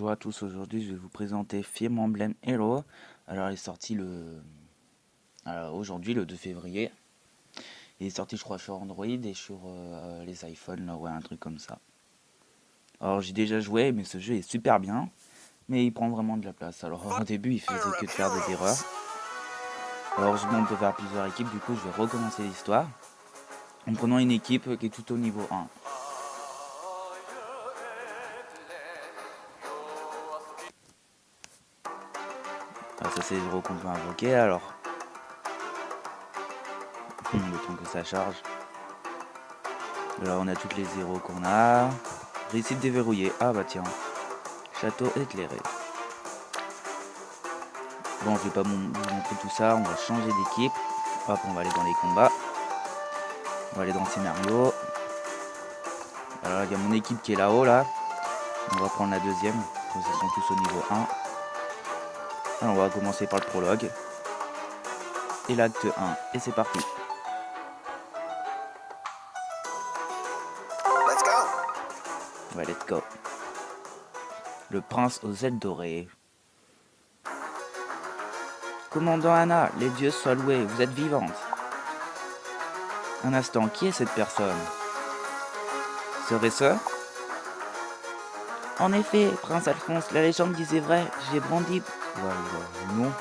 Bonjour à tous, aujourd'hui je vais vous présenter Fire Emblem Hero. Alors il est sorti aujourd'hui le 2 février. Il est sorti je crois sur Android et sur les iPhones, là, ouais, un truc comme ça. Alors j'ai déjà joué mais ce jeu est super bien, mais il prend vraiment de la place. Alors au début il faisait que de faire des erreurs. Alors on peut faire plusieurs équipes, du coup je vais recommencer l'histoire en prenant une équipe qui est tout au niveau 1. Alors ça c'est les héros qu'on peut invoquer, alors le temps que ça charge. Alors on a toutes les héros qu'on a. Réussite déverrouillée. Ah bah tiens. Château éclairé. Bon, je vais pas vous montrer tout ça. On va changer d'équipe. Hop, on va aller dans les combats. On va aller dans le scénario. Alors il y a mon équipe qui est là-haut là. On va prendre la deuxième. Ils sont tous au niveau 1. Alors on va commencer par le prologue. Et l'acte 1. Et c'est parti. Ouais, let's go. Le prince aux ailes dorées. Commandant Anna, les dieux soient loués, vous êtes vivante. Un instant, qui est cette personne? Serait-ce? En effet, prince Alphonse, la légende disait vrai, j'ai brandi... non.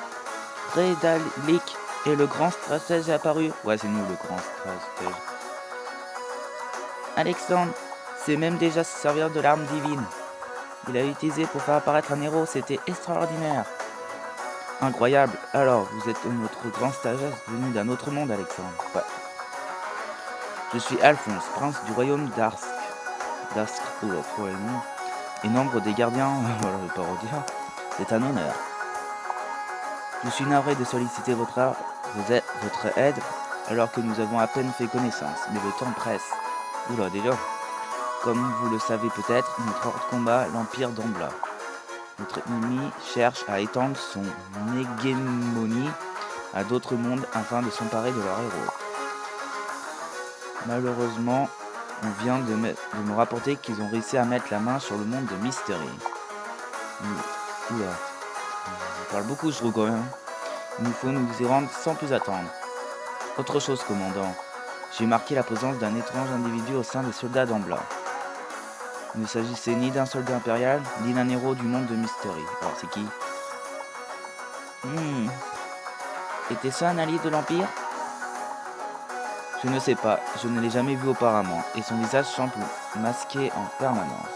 Frédéric et le grand stratège est apparu. Ouais, c'est nous le grand stratège. Alexandre sait même déjà se servir de l'arme divine. Il a utilisé pour faire apparaître un héros, c'était extraordinaire. Incroyable. Alors, vous êtes notre grand stratège venu d'un autre monde, Alexandre. Ouais. Je suis Alphonse, prince du royaume d'Arsk. D'Arsk, pour les noms. Et nombre des gardiens, voilà, je vais pas redire. C'est un honneur. Je suis navré de solliciter votre aide alors que nous avons à peine fait connaissance, mais le temps presse. Oula, déjà. Comme vous le savez peut-être, notre horde combat l'Empire d'Ambla. Notre ennemi cherche à étendre son hégémonie à d'autres mondes afin de s'emparer de leurs héros. Malheureusement, on vient de me rapporter qu'ils ont réussi à mettre la main sur le monde de Mystery. Oula, on parle beaucoup je trouve quand même. Il nous faut nous y rendre sans plus attendre. Autre chose, commandant. J'ai marqué la présence d'un étrange individu au sein des soldats d'Ambla. Il ne s'agissait ni d'un soldat impérial, ni d'un héros du monde de Mystery. Alors c'est qui? Était-ce un allié de l'Empire? Je ne sais pas, je ne l'ai jamais vu auparavant, et son visage semble masqué en permanence.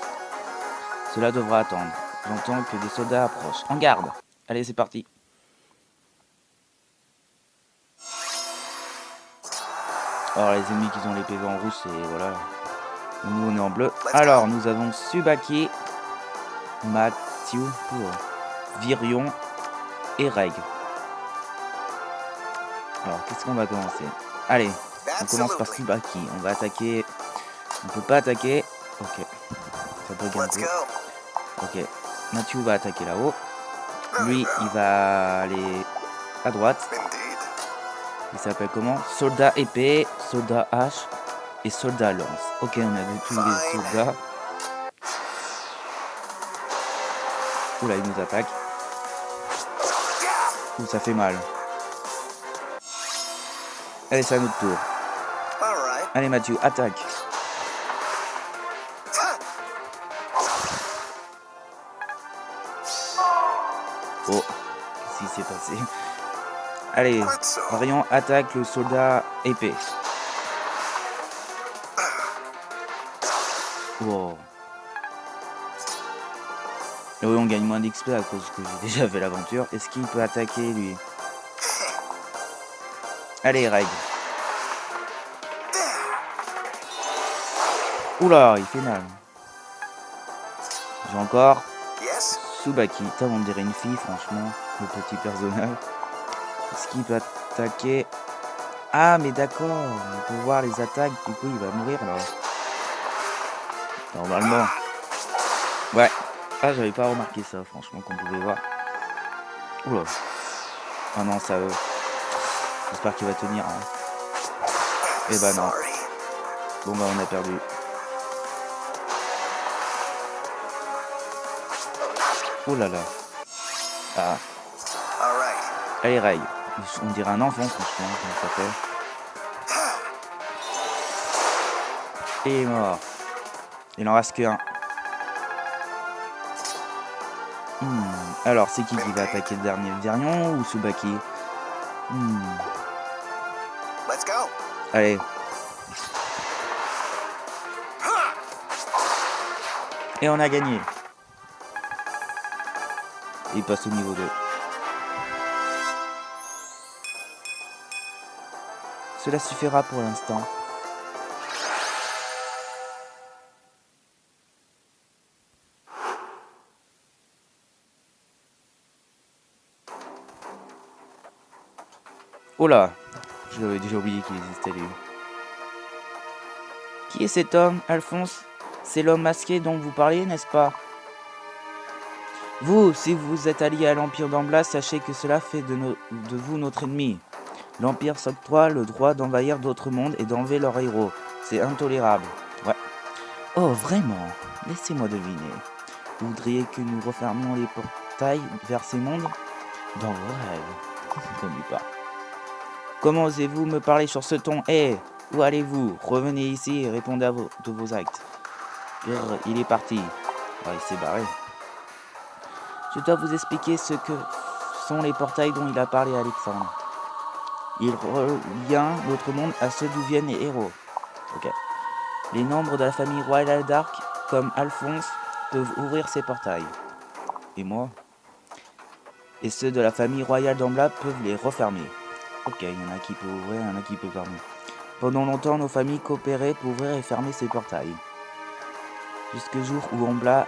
Cela devra attendre. J'entends que des soldats approchent. En garde! Allez, c'est parti. Alors les ennemis qui ont les PV en rouge, c'est voilà. Nous on est en bleu. Alors nous avons Tsubaki, Mathieu, Virion et Reg. Alors qu'est-ce qu'on va commencer? Allez, on commence par Tsubaki. On va attaquer. On peut pas attaquer. Ok. Ça bug un peu. Ok. Mathieu va attaquer là-haut. Lui, il va aller à droite. Il s'appelle comment? Soldat épée, soldat hache et soldat lance. Ok, on a vu tous les soldats. Oula, il nous attaque. Ouh, ça fait mal. Allez, c'est à notre tour. Allez, Mathieu, attaque. Oh, qu'est-ce qui s'est passé? Allez, Variant attaque le soldat épée. Wow. Et oui, on gagne moins d'XP à cause que j'ai déjà fait l'aventure. Est-ce qu'il peut attaquer lui? Allez, Reg. Oula, il fait mal. J'ai encore Tsubaki. Putain, on dirait une fille, franchement. Le petit personnage. Est-ce qu'il peut attaquer? Ah, mais d'accord. On peut voir les attaques. Du coup, il va mourir là. Normalement. Ouais. Ah, j'avais pas remarqué ça, franchement, qu'on pouvait voir. Oula. Ah non, ça... J'espère qu'il va tenir. Hein. Eh bah non. Bon bah on a perdu. Oh là là. Ah. Allez, Ray. On dirait un enfant, franchement, comment ça fait. Et il est mort. Il en reste qu'un. Alors, c'est qui va attaquer le dernier? Virion ou Tsubaki? Allez. Et on a gagné. Et il passe au niveau 2. Cela suffira pour l'instant. Oh là, j'avais déjà oublié qu'il existait lui. Qui est cet homme, Alphonse? C'est l'homme masqué dont vous parliez, n'est-ce pas? Vous, si vous êtes allié à l'Empire d'Amblas, sachez que cela fait de vous notre ennemi. L'Empire s'octroie le droit d'envahir d'autres mondes et d'enlever leurs héros. C'est intolérable. Ouais. Oh, vraiment? Laissez-moi deviner. Vous voudriez que nous refermions les portails vers ces mondes? Dans vos rêves. Connu pas. Comment osez-vous me parler sur ce ton? Hé, où allez-vous? Revenez ici et répondez de vos actes. Il est parti. Oh, il s'est barré. Je dois vous expliquer ce que sont les portails dont il a parlé Alexandre. Il relie notre monde à ceux d'où viennent les héros. Ok. Les membres de la famille royale d'Arc, comme Alphonse, peuvent ouvrir ces portails. Et moi? Et ceux de la famille royale d'Ambla peuvent les refermer. Ok, il y en a qui peuvent ouvrir, il y en a qui peuvent fermer. Pendant longtemps, nos familles coopéraient pour ouvrir et fermer ces portails. Jusqu'au jour où Ambla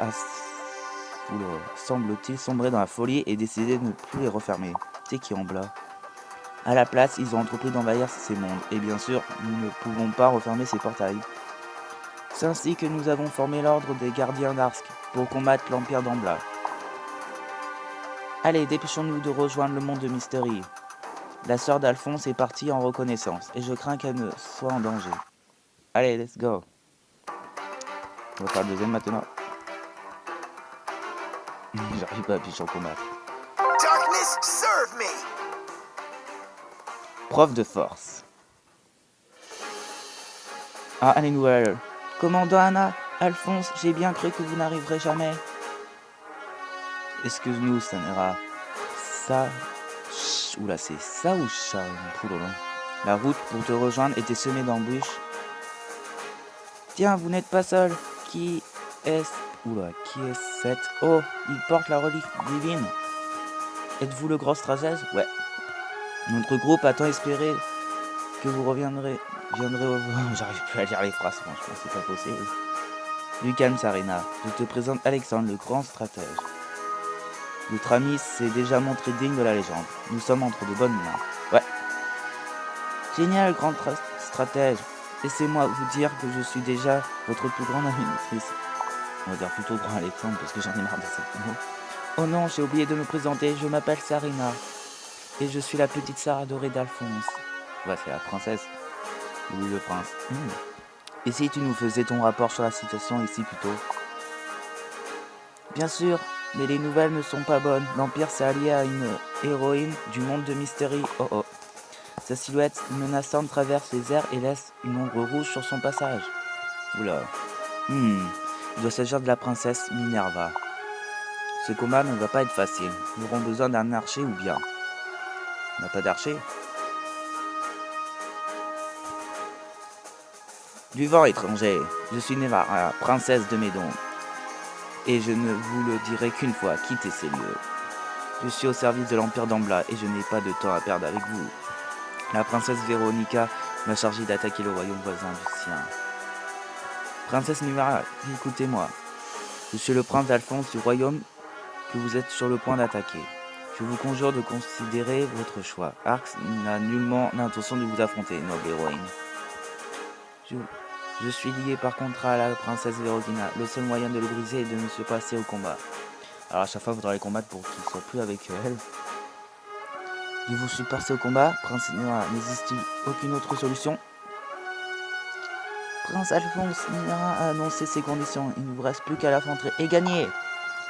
semble-t-il sombrer dans la folie et décider de ne plus les refermer. C'est qui Ambla? À la place, ils ont entrepris d'envahir ces mondes. Et bien sûr, nous ne pouvons pas refermer ces portails. C'est ainsi que nous avons formé l'ordre des gardiens d'Arsk pour combattre l'Empire d'Ambla. Allez, dépêchons-nous de rejoindre le monde de Mystery. La sœur d'Alphonse est partie en reconnaissance et je crains qu'elle ne soit en danger. Allez, let's go. On va faire le deuxième maintenant. J'arrive pas à appuyer sur combat. Preuve de force. Ah, les nouvelles. Commandant Anna, Alphonse, j'ai bien cru que vous n'arriverez jamais. Excuse-nous, Sanera. Ça... Oula, c'est ça ou ça? La route pour te rejoindre était semée d'embûches. Tiens, vous n'êtes pas seul. Qui est-ce? Oula, qui est cette? Oh, il porte la relique divine. Êtes-vous le grand stratège? Ouais. Notre groupe a tant espéré que vous reviendrez au... J'arrive plus à lire les phrases, franchement, c'est pas possible. Du calme, Sarina. Je te présente Alexandre, le grand stratège. Notre ami s'est déjà montré digne de la légende. Nous sommes entre de bonnes mains. Ouais. Génial, grand stratège. Laissez-moi vous dire que je suis déjà votre plus grande admiratrice. On va dire plutôt grand Alexandre parce que j'en ai marre de cette mot. Oh non, j'ai oublié de me présenter. Je m'appelle Sarina. Et je suis la petite sœur adorée d'Alphonse. Ouais, c'est la princesse. Oui, le prince. Et si tu nous faisais ton rapport sur la situation ici plutôt? Bien sûr, mais les nouvelles ne sont pas bonnes. L'Empire s'est allié à une héroïne du monde de Mystery. Oh oh. Sa silhouette menaçante traverse les airs et laisse une ombre rouge sur son passage. Oula. Il doit s'agir de la princesse Minerva. Ce combat ne va pas être facile. Nous aurons besoin d'un archer ou bien. On n'a pas d'archer? Du vent étranger. Je suis Nevara, princesse de Médon. Et je ne vous le dirai qu'une fois, quittez ces lieux. Je suis au service de l'Empire d'Ambla et je n'ai pas de temps à perdre avec vous. La princesse Véronica m'a chargé d'attaquer le royaume voisin du sien. Princesse Nevara, écoutez-moi. Je suis le prince d'Alphonse du royaume que vous êtes sur le point d'attaquer. Je vous conjure de considérer votre choix. Arx n'a nullement l'intention de vous affronter, noble héroïne. Je suis lié par contrat à la princesse Véronica. Le seul moyen de le briser est de ne se passer au combat. Alors à chaque fois, il faudra les combattre pour qu'il ne soit plus avec elle. Je vous suis passé au combat. Prince Nera, n'existe-t-il aucune autre solution? Prince Alphonse Nera a annoncé ses conditions. Il ne vous reste plus qu'à l'affronter et gagner.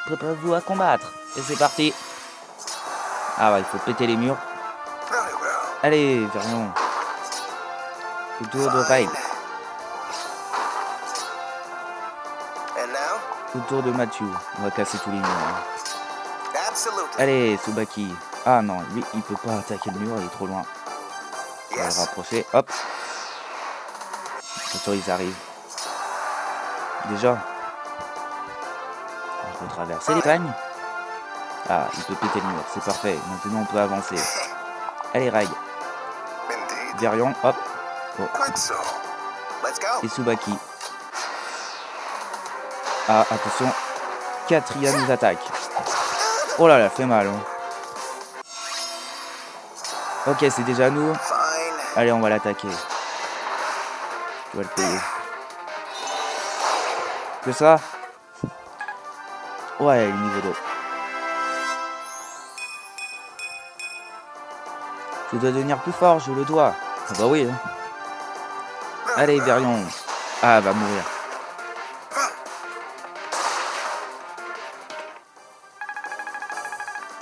préparez-vous à combattre. Et c'est parti. Ah ouais, il faut péter les murs. Allez, Varion. Le tour de Ray. Le tour de Matthew. On va casser tous les murs. Hein. Allez, Tsubaki. Ah non, lui, il peut pas attaquer le mur, il est trop loin. On va le rapprocher. Hop. Attention, ils arrivent. Déjà. On peut traverser les pagnes. Ah, il peut péter le mur, c'est parfait. Maintenant, on peut avancer. Allez, Ray. Varion, hop. Oh. Et Tsubaki. Ah, attention. Katria nous attaque. Oh là là, fait mal. Hein. Ok, c'est déjà nous. Allez, on va l'attaquer. Je dois le payer. Que ça? Ouais, niveau 2. Je dois devenir plus fort, je le dois. Ah bah oui. Hein. Allez, Varion. Ah, va mourir.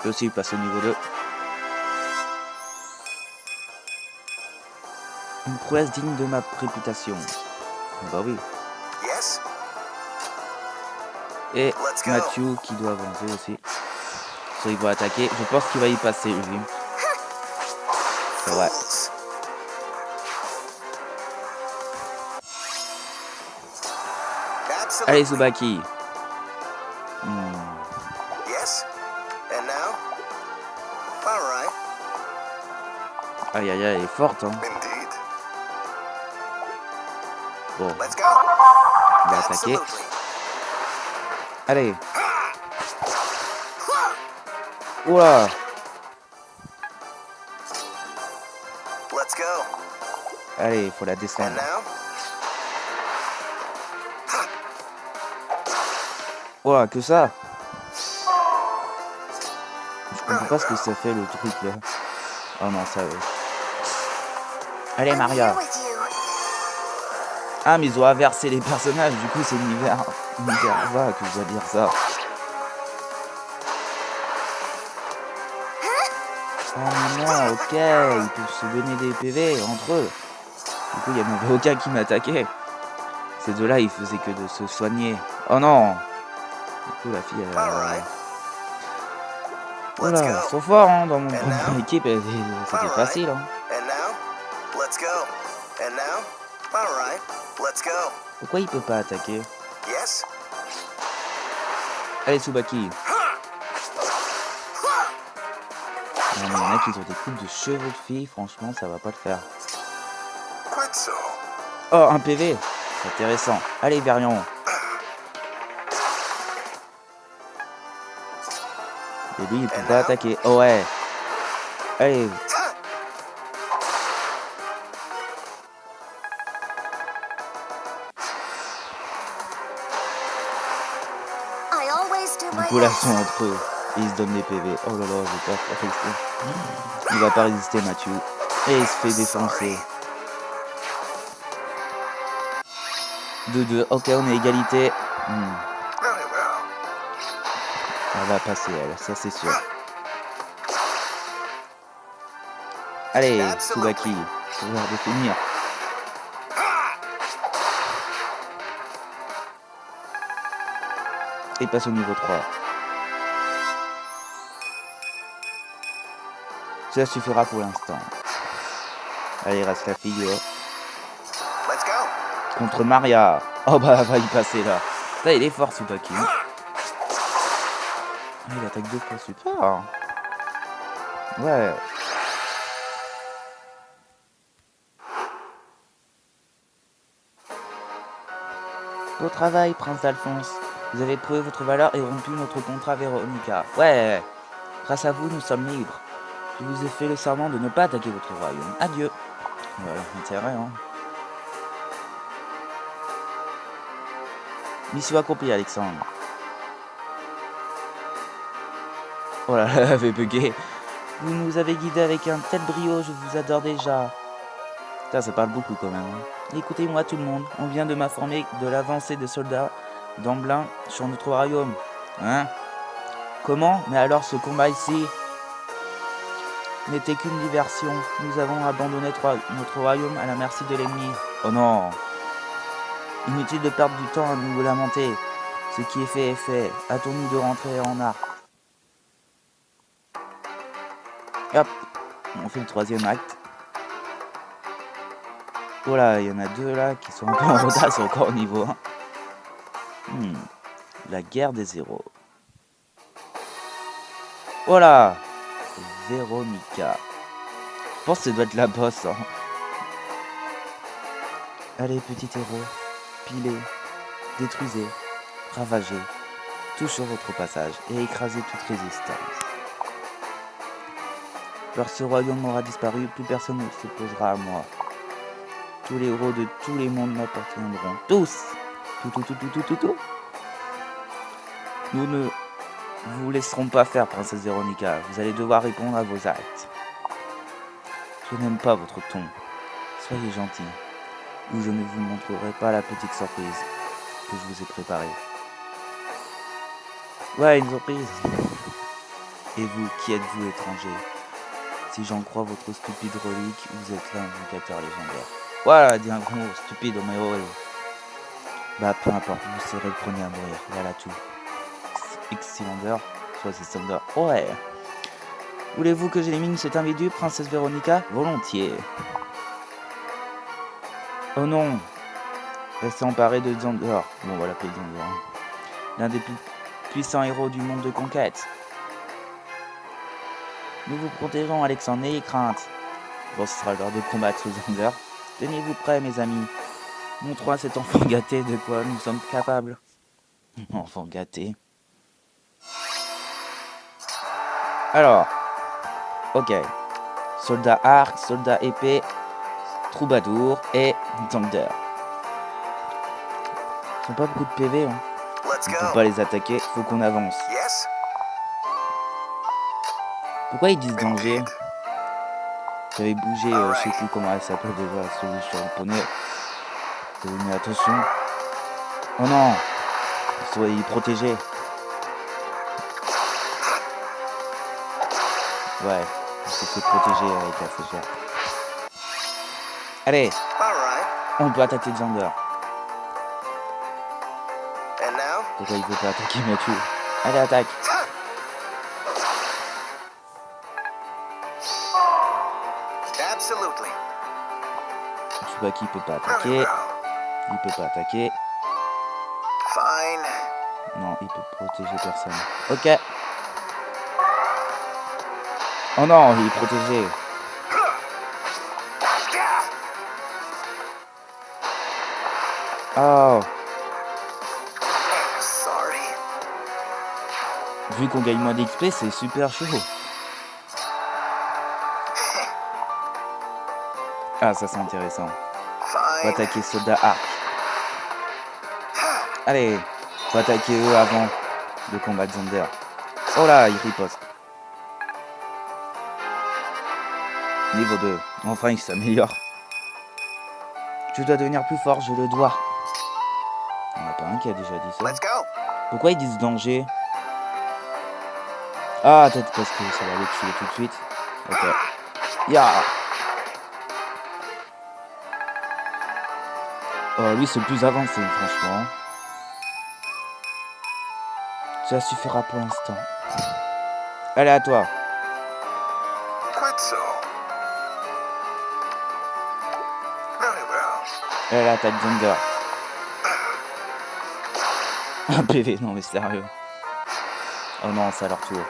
Lui aussi, il passe au niveau 2. Une prouesse digne de ma réputation. Ah bah oui. Et Matthew qui doit avancer aussi. Soit il va attaquer. Je pense qu'il va y passer, lui. C'est vrai. Allez, Tsubaki. Aïe aïe aïe, elle est forte. Hein. Bon. Il va attaquer. Allez. Oula. Allez, il faut la descendre. Ouah, que ça? Je comprends pas ce que ça fait le truc là. Oh non, ça... Allez, Maria. Ah, mais ils ont inversé les personnages, du coup c'est Niverva que je dois dire ça. Ah non, ok, ils peuvent se donner des PV entre eux. Du coup, il n'y en avait aucun qui m'attaquait. Ces deux-là, ils faisaient que de se soigner. Oh non. Du coup, la fille, voilà, ils sont forts, hein, dans mon équipe, c'était facile, hein. Pourquoi il peut pas attaquer? Allez, Tsubaki. Il y en a qui ont des coupes de cheveux de filles, franchement, ça va pas le faire. Oh, un PV. C'est intéressant. Allez, Varion. Et lui, il peut pas attaquer. Oh ouais. Allez. Du coup, là, ils sont entre eux. Et ils se donnent des PV. Oh là là, je vais pas résister. Il va pas résister, Matthew. Et il se fait défoncer. 2-2. Ok, on est égalité. Elle va passer, elle. Ça, c'est sûr. Allez, Tsubaki. C'est l'heure de finir. Et passe au niveau 3. Ça suffira pour l'instant. Allez, il reste la figure. Contre Maria. Oh bah, elle va y passer là. Putain, il est fort, Tsubaki. Ah, il attaque 2 fois, super. Ouais. Beau travail, Prince d'Alphonse. Vous avez prouvé votre valeur et rompu notre contrat, Véronica. Ouais. Grâce à vous, nous sommes libres. Je vous ai fait le serment de ne pas attaquer votre royaume. Adieu. Voilà, intérêt, hein. Mission accomplie, Alexandre. Oh là là, elle avait bugué. Vous nous avez guidés avec un tel brio, je vous adore déjà. Putain, ça parle beaucoup quand même. Hein. Écoutez-moi tout le monde, on vient de m'informer de l'avancée des soldats d'Amblin sur notre royaume. Hein? Comment? Mais alors ce combat ici n'était qu'une diversion. Nous avons abandonné notre royaume à la merci de l'ennemi. Oh non! Inutile de perdre du temps à nous lamenter. Ce qui est fait est fait. Hâtons-nous de rentrer en art. Hop! On fait le troisième acte. Voilà, il y en a deux là qui sont un peu en retard, c'est encore au niveau 1. La guerre des héros. Voilà! Véronica. Je pense que ça doit être la boss. Hein. Allez, petit héros. Pilez, détruisez, ravagez. Tout sur votre passage et écrasez toute résistance. Lorsque ce royaume aura disparu, plus personne ne s'opposera à moi. Tous les héros de tous les mondes m'appartiendront. Tous! Tout. Nous ne vous laisserons pas faire, princesse Véronica. Vous allez devoir répondre à vos actes. Je n'aime pas votre ton. Soyez gentil, ou je ne vous montrerai pas la petite surprise que je vous ai préparée. Ouais, une surprise. Et vous, qui êtes-vous, étranger? Si j'en crois votre stupide relique, vous êtes l'invocateur légendaire. Voilà, dit un gros mot, stupide, mais ouais. Bah, peu importe, vous serez le premier à mourir, voilà tout. X-Cylinder, soit c'est Thunder. Ouais. Voulez-vous que j'élimine cet individu, princesse Véronica? Volontiers. Oh non. Elle s'est emparée de Thunder. Bon, voilà, l'appeler Thunder. L'un des plus puissants héros du monde de conquête. Nous vous protégeons, Alexandre, n'ayez crainte. Bon, ce sera l'heure de combattre Thunder. Tenez-vous prêts, mes amis. Montrons à cet enfant gâté de quoi nous sommes capables. Enfant gâté. Alors, ok. Soldat arc, soldat épée, troubadour et Thunder. Ils n'ont pas beaucoup de PV, hein. On ne peut pas les attaquer, faut qu'on avance. Pourquoi ils disent danger? J'avais bougé, je sais plus comment elle s'appelle déjà, celui sur le poney. Mais attention. Oh non! Soyez protégés. Ouais, il s'est fait protéger avec la fougère. Allez! On peut attaquer Thunder. Pourquoi il veut pas attaquer Mathieu? Allez, attaque! Je sais pas qui peut pas attaquer. Il peut pas attaquer. Non, il peut protéger personne. Ok. Oh non, il est protégé. Oh. Vu qu'on gagne moins d'XP, c'est super chaud. Ah, ça c'est intéressant. Faut attaquer soldat arc. Allez, faut attaquer eux avant de combattre Thunder. Oh là, il riposte. Niveau 2. Enfin, il s'améliore. Je dois devenir plus fort, je le dois. Il n'y en a pas un qui a déjà dit ça. Pourquoi ils disent danger? Ah, peut-être parce que ça va le tuer tout de suite. Ok. Ya. Lui, c'est le plus avancé, franchement. Ça suffira pour l'instant. Allez, à toi. Elle attaque Thunder. Un PV, non mais sérieux. Oh non, c'est à leur tour.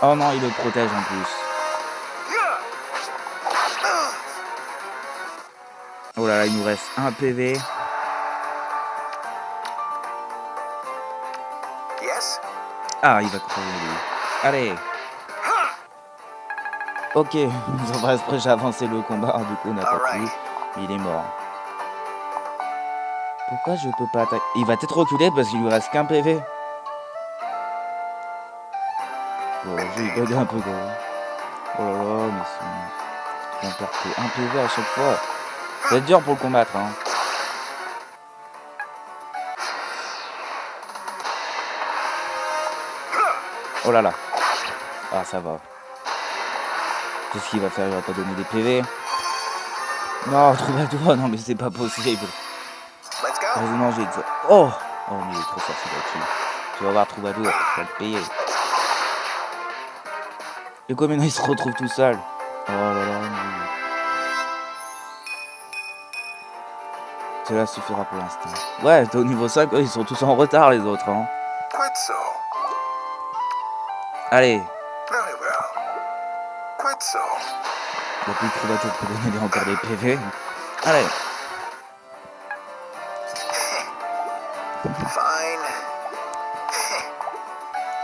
Oh non, il le protège en plus. Oh là là, il nous reste un PV. Ah, il va crever lui. Allez. Ok, nous avons presque j'ai avancé le combat, du coup on n'a pas pu. Il est mort. Pourquoi je peux pas attaquer? Il va peut-être reculer parce qu'il lui reste qu'un PV. Bon, le jeu il bug un peu gros. Oh là là, mais ils vont perdre un PV à chaque fois. Ça va être dur pour le combattre, hein. Oh là là. Ah, ça va. Qu'est-ce qu'il va faire? Il va pas donner des PV. Non, Troubadour, non mais c'est pas possible. Heureusement, j'ai... Oh! Oh, mais il est trop fort, celui-là. Tu vas voir Troubadour, tu vas le payer. Et comme maintenant il se retrouve tout seul. Oh là là. Cela suffira pour l'instant. Ouais, t'es au niveau 5, ils sont tous en retard les autres. Hein. Allez. Il n'y a plus de Troubadour pour donner encore des PV. Allez.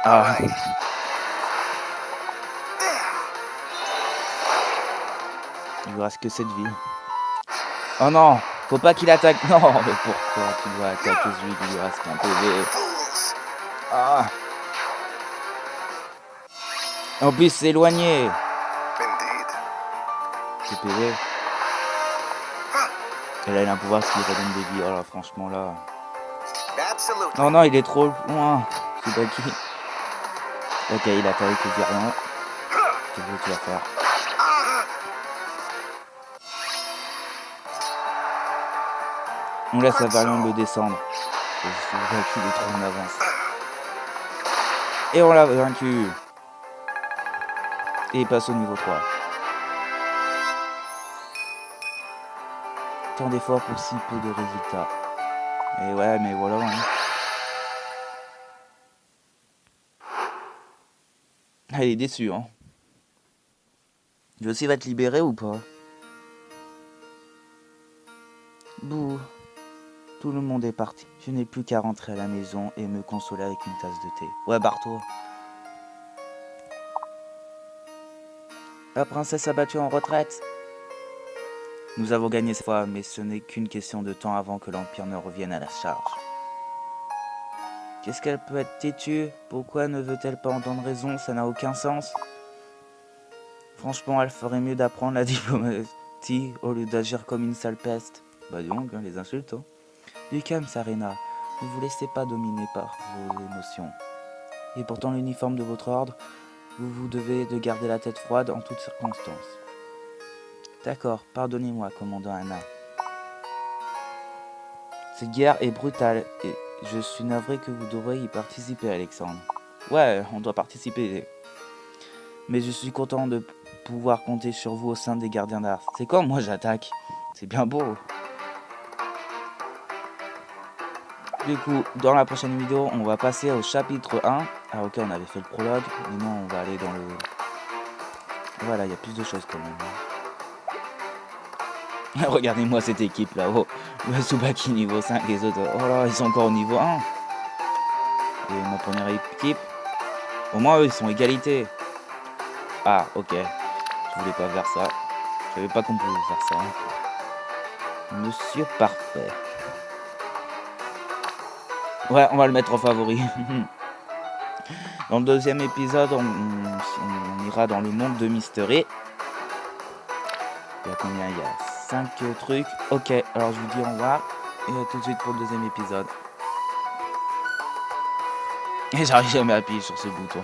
Ah. Il lui reste que cette vie. Oh non, faut pas qu'il attaque. Non, mais pourquoi tu dois attaquer celui qui lui reste qu'un PV? Ah. En plus, c'est éloigné. C'est PV. Et là, il a un pouvoir qui redonne des vies. Oh là, franchement, là. Non, non, il est trop loin. C'est pas qui. Ok, il attaque le Varian. Qu'est-ce que tu vas faire? On laisse la Varian le descendre. Il est trop en avance. Et on l'a vaincu. Et il passe au niveau 3. Tant d'efforts pour si peu de résultats. Et ouais, mais voilà. Hein. Ah, il est déçu, hein. Josie va te libérer ou pas? Bouh. Tout le monde est parti. Je n'ai plus qu'à rentrer à la maison et me consoler avec une tasse de thé. Ouais, barre-toi. La princesse a battu en retraite. Nous avons gagné cette fois, mais ce n'est qu'une question de temps avant que l'Empire ne revienne à la charge. Qu'est-ce qu'elle peut être têtue? Pourquoi ne veut-elle pas entendre raison? Ça n'a aucun sens. Franchement, elle ferait mieux d'apprendre la diplomatie au lieu d'agir comme une sale peste. Bah donc, hein, les insultes. Hein. Du calme, Sarena. Ne vous laissez pas dominer par vos émotions. Et pourtant, l'uniforme de votre ordre, vous devez de garder la tête froide en toutes circonstances. D'accord, pardonnez-moi, commandant Anna. Cette guerre est brutale et je suis navré que vous devriez y participer, Alexandre. Ouais, on doit participer. Mais je suis content de pouvoir compter sur vous au sein des gardiens d'Ars. C'est quand moi j'attaque? C'est bien beau. Du coup, dans la prochaine vidéo, on va passer au chapitre 1. Ah ok, on avait fait le prologue. Maintenant, on va aller dans le... Voilà, il y a plus de choses quand même. Regardez-moi cette équipe là-haut. Le Tsubaki niveau 5, les autres... Oh là, ils sont encore au niveau 1. Et ma première équipe... Au moins, eux, ils sont égalité. Ah, ok. Je voulais pas faire ça. Je savais pas qu'on pouvait faire ça. Monsieur Parfait. Ouais, on va le mettre en favori. Dans le deuxième épisode, on ira dans le monde de Mystery. Il y a combien? Il y a 5 trucs. Ok, alors je vous dis au revoir. Et à tout de suite pour le deuxième épisode. Et j'arrive jamais à appuyer sur ce bouton.